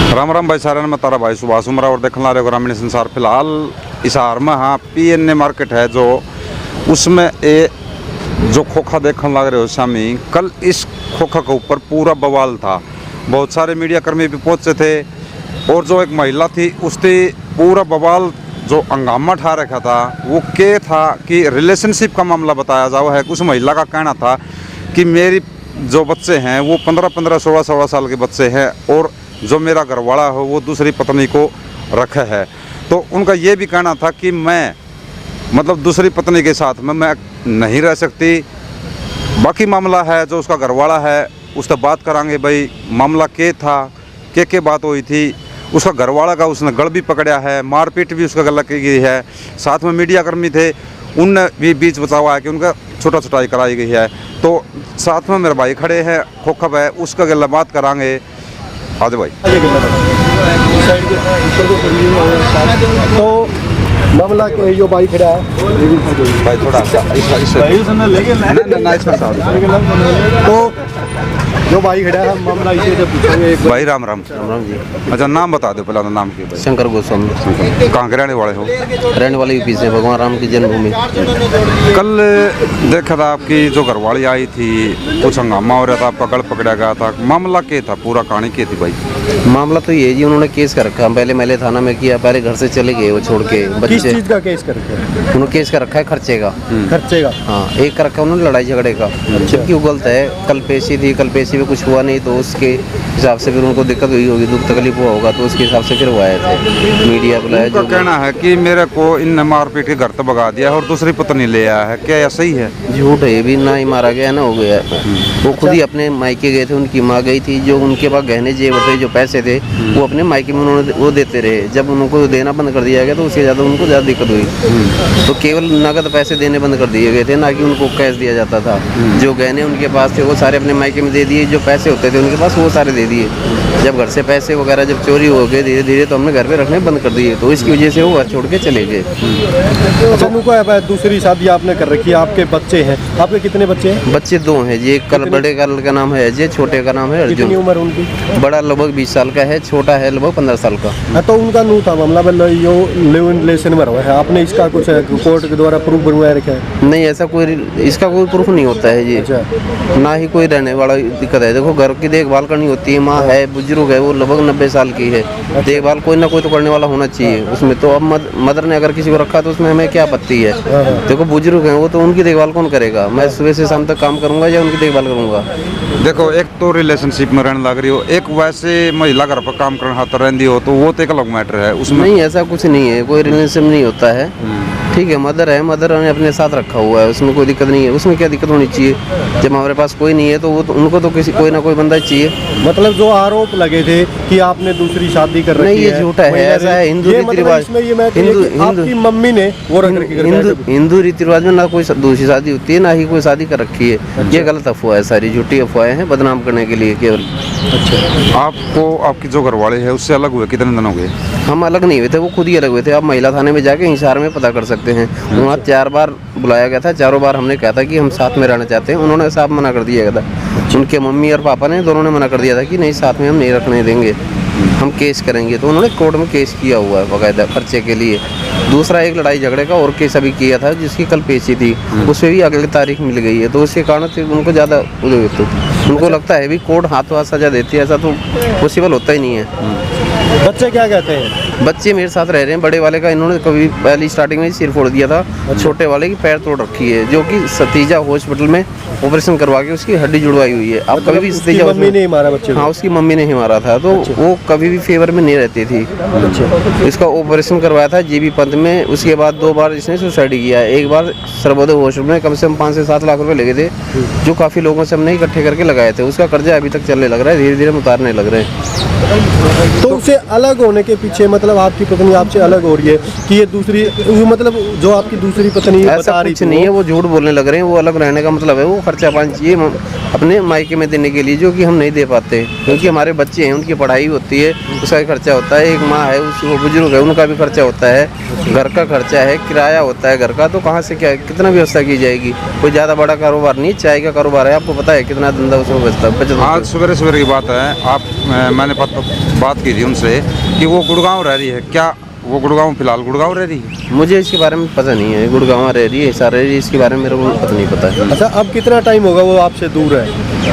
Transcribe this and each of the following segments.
राम राम भाई सारे मैं तारा भाई सुभाष उमरा और देखने रहे हो ग्रामीण संसार। फिलहाल हिसार में हाँ PNA मार्केट है जो उसमें ए जो खोखा देखने लग रहे हो शामी, कल इस खोखा के ऊपर पूरा बवाल था। बहुत सारे मीडिया कर्मी भी पहुंचे थे और जो एक महिला थी उसने पूरा बवाल जो हंगामा ठा रखा था वो क्या था कि रिलेशनशिप का मामला बताया जाओ है। उस महिला का कहना था कि मेरी जो बच्चे हैं वो 15-15, 16-16 साल के बच्चे हैं और जो मेरा घरवाला हो वो दूसरी पत्नी को रखे है। तो उनका ये भी कहना था कि मैं मतलब दूसरी पत्नी के साथ में मैं नहीं रह सकती। बाकी मामला है जो उसका घरवाला है उससे बात करांगे भाई मामला क्या था, क्या बात हुई थी। उसका घरवाला का उसने गल भी पकड़ा है, मारपीट भी उसका गला की गई है। साथ में मीडिया कर्मी थे उनने भी बीच बचावा है कि उनका छोटा छुटाई कराई गई है। तो साथ में मेरे भाई खड़े हैं खोखब है उसका गला बात करांगे। आज भाई तो मामला जो भाई खड़ा है भाई थोड़ा तो जो भाई खड़ा है मामला इसे जब पूछेंगे भाई राम राम जी। अच्छा नाम बता दो पहला नाम की भाई। शंकर गोस्वामी कहाँ के रहने वाले हो? रहने वाले यूपी से, भगवान राम की जन्मभूमि। कल देखा था आपकी जो घरवाली आई थी कुछ हंगामा हो रहा था, आपका गल पकड़ा गया था, मामला क्या था, पूरा कहानी क्या थी भाई? मामला तो ये जी उन्होंने केस कर रखा, पहले मैले थाना में किया, पहले घर से चले गए वो छोड़ के किस बच्चे। चीज का केस करके उन्होंने केस कर रखा है खर्चे का। खर्चे का? हाँ, एक कर रखा उन्होंने लड़ाई झगड़े का, जबकि वो गलत है। कल पेशी थी, कल पेशी में कुछ हुआ नहीं तो उसके हिसाब से फिर उनको दिक्कत हुई होगी, दुख तकलीफ हुआ होगा तो उसके हिसाब से फिर वो आए थे, मीडिया बुलाया। उनका कहना है कि मेरे को इन मारपीट के घर तक भगा दिया और दूसरी पत्नी ले आया है, क्या यह सही है? झूठ है, ये भी ना ही मारा गया ना हो गया। वो खुद ही अपने मायके गए थे, उनकी माँ गई थी, जो उनके पास गहने जेवर थे, जो पैसे थे वो अपने मायके में उन्होंने वो देते रहे। जब उनको देना बंद कर दिया गया तो उससे ज़्यादा उनको ज़्यादा दिक्कत हुई। तो केवल नगद पैसे देने बंद कर दिए गए थे, ना कि उनको कैश दिया जाता था। जो गहने उनके पास थे वो सारे अपने मायके में दे दिए, जो पैसे होते थे उनके पास वो सारे दे दिए। जब घर से पैसे वगैरह जब चोरी हो गए धीरे धीरे तो हमने घर पे रखने बंद कर दिए, तो इसकी वजह से वो घर छोड़ के चले गए। अच्छा उनको दूसरी शादी आपने कर रखी है, आपके बच्चे हैं, आपके कितने बच्चे हैं? बच्चे दो हैं जी, एक बड़े का लड़का नाम है अजय, छोटे का नाम है कितनी अर्जुन। उम्र उनकी? बड़ा लगभग 20 साल का है, छोटा है लगभग 15 साल का। हाँ, तो उनका नू था मामला यो लिव इन रिलेशन में रहा है, आपने इसका कुछ कोर्ट के द्वारा प्रूफ बनवाया रखा है? नहीं, ऐसा कोई इसका कोई प्रूफ नहीं होता है जी। अच्छा। ना ही कोई रहने वाला दिक्कत है। देखो घर की देखभाल करनी होती है, माँ है, बुजुर्ग है, वो लगभग 90 साल की है, देखभाल कोई ना कोई तो करने वाला होना चाहिए उसमें। तो अब मदर ने अगर किसी को रखा तो उसमें हमें क्या आपत्ति है? देखो बुजुर्ग हैं वो तो उनकी देखभाल कौन करेगा? मैं सुबह से शाम तक काम करूंगा या उनकी देखभाल करूंगा? देखो एक तो रिलेशनशिप में रहने लग रही हो, एक वैसे महिला घर पर काम करने हाथ रहती हो तो वो तो एक अलग मैटर है उसमें। नहीं, ऐसा कुछ नहीं है, कोई रिलेशन नहीं होता है। ठीक है, मदर है, मदर ने अपने साथ रखा हुआ है, उसमें कोई दिक्कत नहीं है। उसमें क्या दिक्कत होनी चाहिए? जब हमारे पास कोई नहीं है तो वो तो उनको तो किसी कोई ना कोई बंदा चाहिए। मतलब जो आरोप लगे थे कि आपने दूसरी शादी कर रखी है, नहीं, ये झूठा है, ऐसा है हिंदू रीति रिवाज। आपकी मम्मी ने वो रख रखी हिंदू रीति रिवाज में ना कोई दूसरी शादी होती है, ना ही कोई शादी कर रखी है। ये गलत अफवाह है, सारी झूठी अफवाहें हैं बदनाम करने के लिए केवल। अच्छा, आपको आपकी जो घरवाले है उससे अलग हुए कितने दिन हो गए? हम अलग नहीं हुए थे, वो खुद ही अलग हुए थे। आप महिला थाने में जाके हिसार में पता कर सकते हैं। वहाँ 4 बार बुलाया गया था, चारों बार हमने कहा था कि हम साथ में रहना चाहते हैं, उन्होंने साफ मना कर दिया गया था। उनके मम्मी और पापा ने दोनों ने मना कर दिया था कि नहीं, साथ में हम नहीं रखने देंगे, हम केस करेंगे। तो उन्होंने कोर्ट में केस किया हुआ है बाकायदा खर्चे के लिए। दूसरा एक लड़ाई झगड़े का और केस अभी किया था जिसकी कल पेशी थी, उसमें भी अगली तारीख मिल गई है। तो उसके कारण उनको ज़्यादा उनको लगता है भी कोर्ट हाथों हाथ सजा देती है, ऐसा तो पॉसिबल होता ही नहीं है। बच्चे क्या कहते हैं? बच्चे मेरे साथ रह रहे हैं। बड़े वाले का इन्होंने कभी पहली स्टार्टिंग में ही सिर फोड़ दिया था, छोटे वाले की पैर तोड़ रखी है, जो कि सतीजा हॉस्पिटल में ऑपरेशन करवा के उसकी हड्डी जुड़वाई हुई है। अब कभी भी सतीजा मम्मी ने मारा बच्चे को? हाँ, उसकी मम्मी ने ही मारा था। तो वो कभी भी फेवर में नहीं रहती थी। इसका ऑपरेशन करवाया था जीबी पंत में, उसके बाद 2 बार इसने सुसाइड किया। एक बार सर्वोदय हॉस्पिटल में कम से कम 5 से 7 लाख रुपए लगे थे, जो काफ़ी लोगों से हमने इकट्ठे करके लगाए थे। उसका कर्जा अभी तक चलने लग रहा है, धीरे धीरे हम उतारने लग रहे हैं। तो उसे अलग होने के पीछे मतलब आपकी पत्नी आपसे अलग हो रही है कि ये दूसरी, मतलब जो आपकी दूसरी पत्नी ऐसा बता रही कुछ नहीं है, वो झूठ बोलने लग रहे हैं। वो अलग रहने का मतलब है वो खर्चा पानी चाहिए अपने मायके में देने के लिए, जो कि हम नहीं दे पाते, क्योंकि हमारे बच्चे हैं, उनकी पढ़ाई होती है, उसका भी खर्चा होता है। एक माँ है, वो बुजुर्ग है, उनका भी खर्चा होता है, घर का खर्चा है, किराया होता है घर का, तो कहाँ से क्या कितना व्यवस्था की जाएगी। कोई ज़्यादा बड़ा कारोबार नहीं, चाय का कारोबार है, आपको पता है कितना धंधा उसमें बचता आज सवेरे सवेरे की बात है, मैंने बात की थी उनसे कि वो गुड़गांव रह रही है, क्या वो गुड़गांव फिलहाल गुड़गांव रह रही है? मुझे इसके बारे में पता नहीं है, गुड़गांव रह रही है, हिसार रह रही है, इसके बारे में मेरे को पता नहीं पता है। अच्छा, अब कितना टाइम होगा वो आपसे दूर है?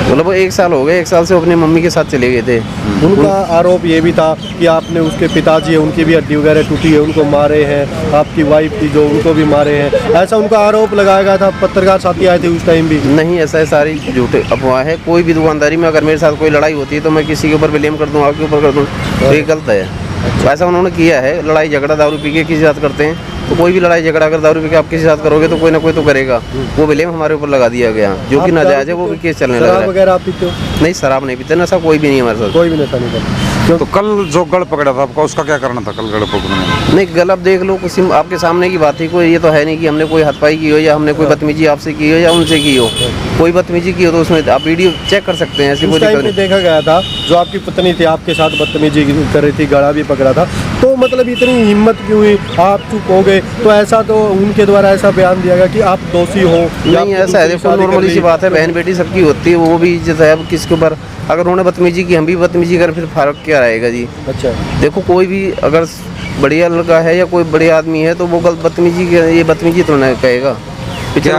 मतलब वो 1 साल हो गए, 1 साल से वो अपनी मम्मी के साथ चले गए थे। उनका आरोप ये भी था कि आपने उसके पिताजी है, उनकी भी हड्डी वगैरह टूटी है, उनको मारे हैं, आपकी वाइफ थी जो उनको भी मारे हैं, ऐसा उनका आरोप लगाया गया था। पत्रकार साथी आए थे उस टाइम भी। नहीं, ऐसा है, सारी झूठे अफवाह है। कोई भी दुकानदारी में अगर मेरे साथ कोई लड़ाई होती है तो मैं किसी के ऊपर ब्लेम कर दूँ, आपके ऊपर कर दूँ, तो ये गलत है। ऐसा उन्होंने किया है, लड़ाई झगड़ा दारू पी के किसी साथ करते हैं, तो कोई भी लड़ाई झगड़ा अगर दारू पी के आप किसी साथ करोगे तो कोई ना कोई तो करेगा। वो ब्लेम हमारे ऊपर लगा दिया गया, जो कि नाजायज है, वो भी केस चलने लगा शराब है। वगैरह आप पीते हो? नहीं, शराब नहीं पीते, नशा कोई भी नहीं हमारे साथ। कोई भी नशा नहीं करता। तो कल जो गढ़ पकड़ा था आपका, उसका क्या करना था कल गढ़ पकड़ने में? नहीं, गलत देख लो, कुछ आपके सामने की बात थी, कोई ये तो है नहीं कि हमने कोई हथपाई की हो या हमने कोई बदतमीजी आपसे की हो या उनसे की हो। कोई बदतमीजी की हो तो उसमें आप वीडियो चेक कर सकते हैं, ऐसी कोई उस टाइम दिक्कत पे नहीं। देखा गया था जो आपकी पत्नी थी आपके साथ बदतमीजी कर रही थी, गला भी पकड़ा था, तो मतलब इतनी हिम्मत क्यों हुई, आप चुप हो गए? तो ऐसा तो उनके द्वारा ऐसा बयान दिया गया कि आप दोषी हो। नहीं, ऐसा है, देखो नॉर्मली सी बात है, बहन बेटी सबकी होती है, वो भी इज्जत है। अब किसके ऊपर अगर उन्होंने बदतमीजी की, हम भी बदतमीजी कर, फिर फर्क क्या रहेगा जी? अच्छा, देखो कोई भी अगर बढ़िया लड़का है या कोई बढ़िया आदमी है तो वो गलत बदतमीजी ये बदतमीजी तो नहीं कहेगा। क्या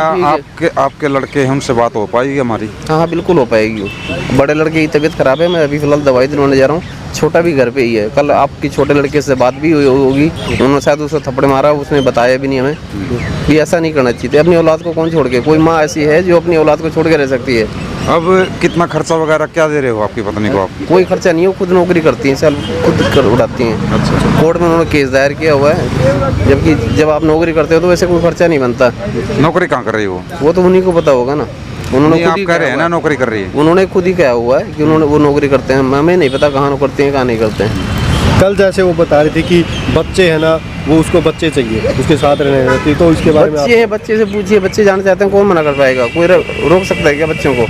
आपके लड़के हैं, उनसे बात हो पाएगी हमारी? हाँ, बिल्कुल हो पाएगी। बड़े लड़के की तबीयत खराब है, मैं अभी फिलहाल दवाई दिलवाने जा रहा हूँ। छोटा भी घर पे ही है, कल आपकी छोटे लड़के से बात भी हुई होगी, उन्होंने शायद उसको थप्पड़ मारा, उसने बताया भी नहीं हमें। भी ऐसा नहीं करना चाहिए, अपनी औलाद को कौन छोड़ के, कोई माँ ऐसी है जो अपनी औलाद को छोड़ के रह सकती है? अब कितना खर्चा वगैरह क्या दे रहे हो आपकी पत्नी को आप? कोई खर्चा नहीं हो, खुद नौकरी करती हैं, साल खुद कर उड़ाती हैं। अच्छा, कोर्ट में उन्होंने केस दायर किया हुआ है, जबकि जब आप नौकरी करते हो तो वैसे कोई खर्चा नहीं बनता। नौकरी कहाँ कर रही हो? वो तो उन्हीं को पता होगा ना, उन्होंने आप खुद ही कह रहे कहा हैं हुआ ना है। नौकरी कर रही है। उन्होंने खुद ही कहा हुआ है कि उन्होंने वो नौकरी करते हैं, हमें नहीं पता कहाँ करते हैं कहाँ नहीं करते हैं। कल जैसे वो बता रही थी कि बच्चे हैं ना, वो उसको बच्चे चाहिए, उसके साथ रहने रहती, तो इसके बारे में बच्चे हैं, बच्चे से पूछिए, बच्चे जाना चाहते हैं, कौन मना कर पाएगा? कोई रोक सकता है क्या बच्चों को?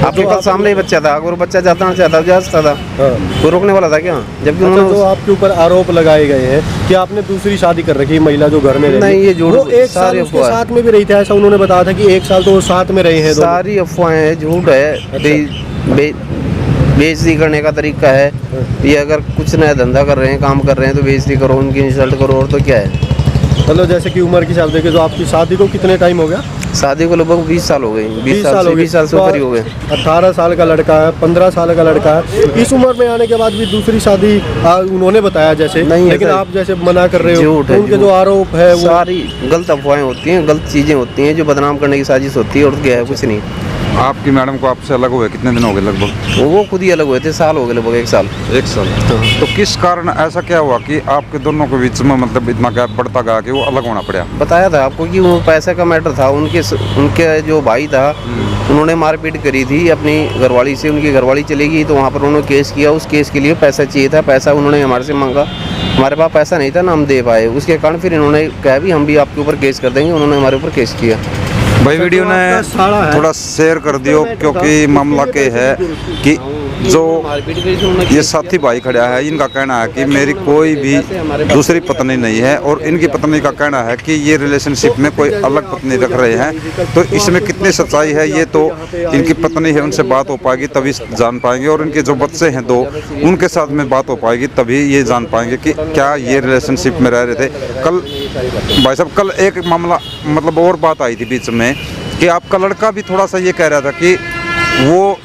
आपके कल सामने ही बच्चा था, अगर बच्चा जाता चाहता जा सकता था, हाँ। कोई रोकने वाला था क्या? जबकि अच्छा, जो उन्होंने आपके ऊपर आरोप लगाए गए हैं कि आपने दूसरी शादी कर रखी है महिला जो घर में रही है। नहीं, ये झूठ, वो 1 साल सारी उसके अफवाह है। साथ में भी रही थी, ऐसा उन्होंने बताया था कि 1 साल तो वो साथ में रहे हैं दोनों। सारी अफवाहें हैं, झूठ है, बेइज्जती करने का तरीका है। ये अगर कुछ नया धंधा कर रहे हैं, काम कर रहे हैं, तो बेइज्जती करो, उनकी इंसल्ट करो, और तो क्या है? मतलब जैसे कि उम्र की हिसाब देखे तो आपकी शादी को कितने टाइम हो गया? शादी को लगभग 20 साल हो गए, 20 साल से तो ऊपर ही हो गए। 18 साल का लड़का है, 15 साल का लड़का है, इस उम्र में आने के बाद भी दूसरी शादी उन्होंने बताया जैसे, नहीं, लेकिन ऐसा आप जैसे मना कर रहे हो, झूठ है, उनके जो झूठ। आरोप है वो सारी गलत अफवाहें होती हैं, गलत चीज़ें होती हैं, जो बदनाम करने की साजिश होती है, और क्या है? कुछ नहीं। आपकी मैडम को आपसे अलग हुए कितने दिन हो गए लगभग? वो खुद ही अलग हुए थे, साल हो गए, लगभग 1 साल। 1 साल। तो किस कारण ऐसा क्या हुआ कि आपके दोनों के बीच में मतलब इतना गैप बढ़ता गया कि वो अलग होना पड़ा? बताया था आपको कि वो पैसे का मैटर था, उनके जो भाई था उन्होंने मारपीट करी थी अपनी घरवाली से, उनकी घरवाली चली गई तो वहाँ पर उन्होंने केस किया, उस केस के लिए पैसा चाहिए था, पैसा उन्होंने हमारे से मांगा, हमारे पास पैसा नहीं था ना हम दे पाए, उसके कारण फिर इन्होंने कहा भी हम भी आपके ऊपर केस कर देंगे, उन्होंने हमारे ऊपर केस किया। भाई वीडियो ने थोड़ा शेयर कर दियो, क्योंकि मामला के है कि जो ये साथी भाई खड़ा है, इनका कहना है कि मेरी कोई भी दूसरी पत्नी नहीं है, और इनकी पत्नी का कहना है कि ये रिलेशनशिप में कोई अलग पत्नी रख रहे हैं। तो इसमें कितनी सच्चाई है ये तो इनकी पत्नी है, उनसे बात हो पाएगी तभी जान पाएंगे, और इनके जो बच्चे हैं 2, उनके साथ में बात हो पाएगी तभी ये जान पाएंगे कि क्या ये रिलेशनशिप में रह रहे थे। कल भाई साहब, कल एक मामला मतलब और बात आई थी बीच में कि आपका लड़का भी थोड़ा सा ये कह रहा था कि वो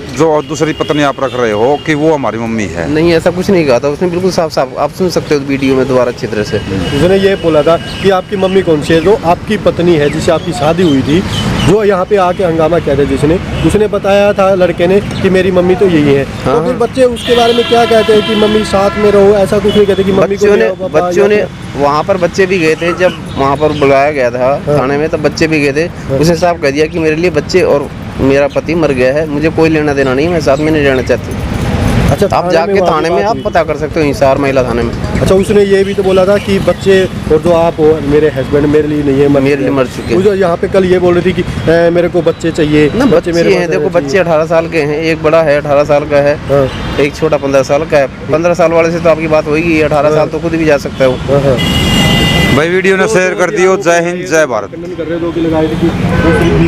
जो दूसरी पत्नी आप रख रहे हो कि वो हमारी मम्मी है। नहीं, ऐसा कुछ नहीं कहा था उसने, बिल्कुल साफ साफ आप सुन सकते हो वीडियो में दोबारा अच्छी तरह से। उसने ये बोला था कि आपकी मम्मी कौन सी है, जो आपकी पत्नी है जिससे आपकी शादी हुई थी, जो यहाँ पे आके हंगामा किया था जिसने, उसने बताया था लड़के ने कि मेरी मम्मी तो यही है। हाँ, तो फिर बच्चे उसके बारे में क्या कहते हैं कि मम्मी साथ में रहो, ऐसा कुछ नहीं कहते कि मम्मी को ले आओ पापा, बच्चों ने या वहाँ पर बच्चे भी गए थे, जब वहाँ पर बुलाया गया था थाने में, तब बच्चे भी गए थे। उसने साफ कह दिया कि मेरे लिए बच्चे और मेरा पति मर गया है, मुझे कोई लेना देना नहीं, मैं साथ में नहीं रहना चाहती। अच्छा, आप थाने जाके में वहाँ थाने की में बात आप हुई। पता कर सकते हो, हिसार महिला थाने में। अच्छा, उसने ये भी तो बोला था कि बच्चे और जो आप हो मेरे हस्बैंड मेरे लिए नहीं है, मेरे लिए मर चुके हैं। वो जो यहाँ पे कल ये बोल रही थी कि मेरे को बच्चे चाहिए ना बच्चे मेरे हैं, पास देखो रहने बच्चे 18 साल के हैं, एक बड़ा है 18 साल का है, हाँ, एक छोटा 15 साल का है। 15 साल वाले से तो आपकी बात होगी, 18 साल तो खुद भी जा सकता है वो। हाँ, हाँ। भाई वीडियो ने शेयर कर दियो। जय हिंद जय भारत। खंडन कर रहे हो कि लगाए थे कि